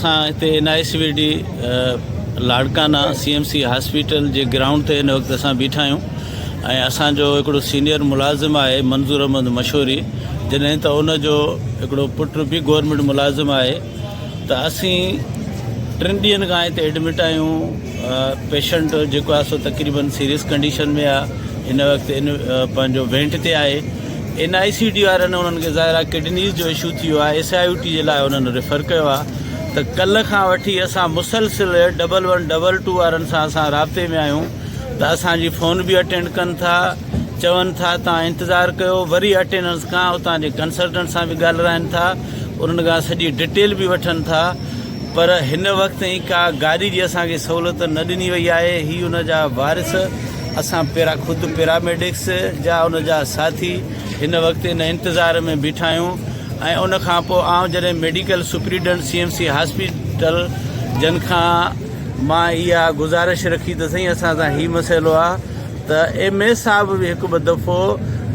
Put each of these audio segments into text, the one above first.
असां हिते NICVD Larkana CMC hospital जे ground ते हिन वक़्तु असां बीठा आहियूं ऐं असांजो हिकिड़ो सीनियर मुलाज़िम आहे मंज़ूर अहमद मशहूरी, जॾहिं त उनजो हिकिड़ो पुटु बि गवर्नमेंट मुलाज़िम आहे। त असीं 3 ॾींहंनि खां हिते एडमिट आहियूं। पेशेंट जेको आहे सो तक़रीबन सीरियस कंडीशन में आहे, हिन वक़्तु पंहिंजो वेंट ते आहे। NICD वारनि उन्हनि खे ज़ाहिर आहे किडनीज़ जो इशू थी वियो आहे, SIOT जे लाइ उन्हनि रेफर कयो आहे। त कल्ह खां वठी असां मुसलसिल 1122 वारनि सां असां राब्ते में आहियूं। त असांजी फ़ोन बि अटेंड कनि था, चवनि था तव्हां इंतज़ारु कयो, वरी अटेंडेंस खां उतां जे कंसल्टेंट सां बि ॻाल्हाइनि था, उन्हनि खां सॼी डिटेल बि वठनि था। पर हिन वक़्तु ई का गाॾी जी असांखे सहूलियत न ॾिनी वई आहे। ही उन जा वारिस असां ख़ुदि पैरामेडिक्स जा उन जा साथी हिन वक़्तु इन इंतज़ार में बीठा आहियूं। ऐं उन खां पोइ आउं जॾहिं मेडिकल सुप्रीडेंट CMC हॉस्पिटल जन खां मां इहा गुज़ारिश रखी त साईं असां सां हीउ मसइलो आहे, त MS साहब बि हिकु ॿ दफ़ो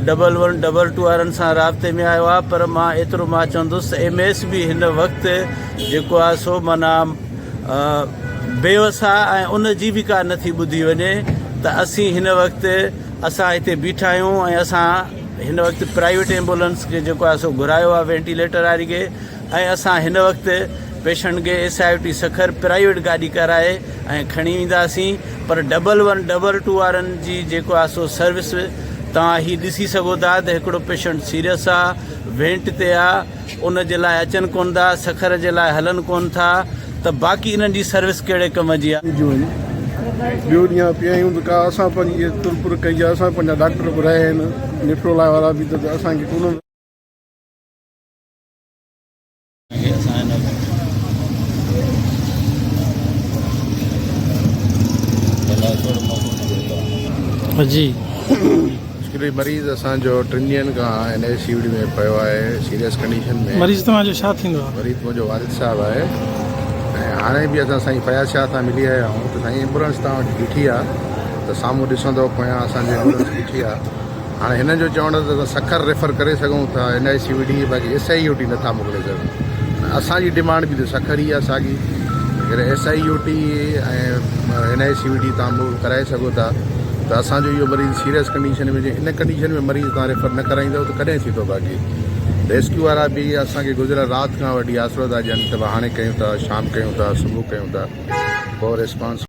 1122 वारनि सां राब्ते में आयो आहे। पर मां एतिरो चवंदुसि MS बि हिन वक़्तु जेको आहे सो माना बेवस आहे ऐं उन जी बि का नथी ॿुधी वञे। त असीं हिन वक़्तु असां हिते बीठा आहियूं ऐं असां हिन वक़्तु प्राइवेट एम्बुलेंस खे जेको आहे सो घुरायो आहे, वेंटिलेटर वारी खे। ऐं असां हिन वक़्तु पेशेंट खे SIOT सखर प्राइवेट गाॾी कराए ऐं खणी ईंदासीं। पर 1122 वारनि जी जेको आहे सो सर्विस तव्हां ही ॾिसी सघो था त हिकिड़ो पेशेंट सीरियस आहे, वेंट ते आहे, उन जे लाइ अचनि कोन था, सखर जे लाइ हलनि कोन था। त बाक़ी इन्हनि जी सर्विस कहिड़े कम जी आहे? ॿियो ॾींहुं पिया आहियूं त का असां पंहिंजी तुरपुर कई आहे, असां पंहिंजा डॉक्टर घुराया आहिनि, निफ्रोला वारा बि, त असांखे कोन जी एक्चुअली मरीज़ असांजो 3 ॾींहंनि खां NICVD में पियो आहे सीरियस कंडीशन में। मरीज़ तव्हांजो छा थींदो आहे? मरीज़ मुंहिंजो वारिद साहिबु आहे ऐं हाणे बि असां साईं फयाज़ शाह सां मिली आया आहियूं। त साईं एम्बुलेंस तव्हां वटि बीठी आहे, त साम्हूं ॾिसंदो पोयां असांजी एम्बुलेंस बीठी आहे। हाणे हिन जो चवण त असां सखर रेफर करे सघूं था NICVD, बाक़ी SIOT नथा मोकिले सघूं। असांजी डिमांड बि त सखर ई आहे साॻी। अगरि SIOT ऐं NICVD तव्हां मूव कराए सघो था त असांजो इहो मरीज़ सीरियस कंडीशन में हुजे। इन कंडीशन में मरीज़ तव्हां रेफर न कराईंदव त कॾहिं थींदो? बाक़ी रेस्क्यू वारा बि असांखे गुज़िरियल राति खां वठी आसिरो था ॾियनि त हाणे कयूं था, शाम कयूं था, सुबुह कयूं था, पोइ रिस्पॉन्स